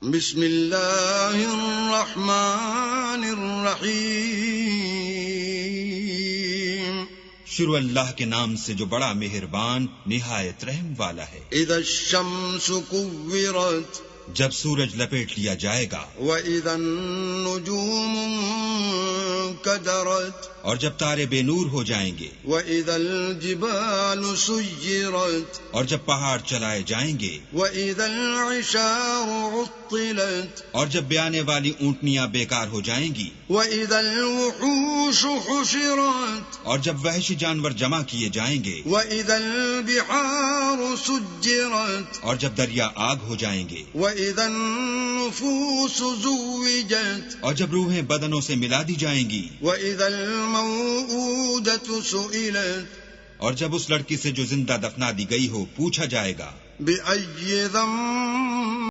بسم اللہ الرحمن الرحیم، شروع اللہ کے نام سے جو بڑا مہربان نہایت رحم والا ہے۔ اذا الشمس كورت، جب سورج لپیٹ لیا جائے گا، واذا النجوم انكدرت، اور جب تارے بے نور ہو جائیں گے، واذا الجبال سيرت، اور جب پہاڑ چلائے جائیں گے، واذا العشار عطلت، اور جب بیانے والی اونٹنیاں بیکار ہو جائیں گی، واذا الوحوش حشرت، اور جب وحشی جانور جمع کیے جائیں گے، واذا البحار سجرت، اور جب دریا آگ ہو جائیں گے، واذا النفوس زوجت، اور جب روحیں بدنوں سے ملا دی جائیں گی، واذا الموءودة سئلت، اور جب اس لڑکی سے جو زندہ دفنا دی گئی ہو پوچھا جائے گا، بأي ذنب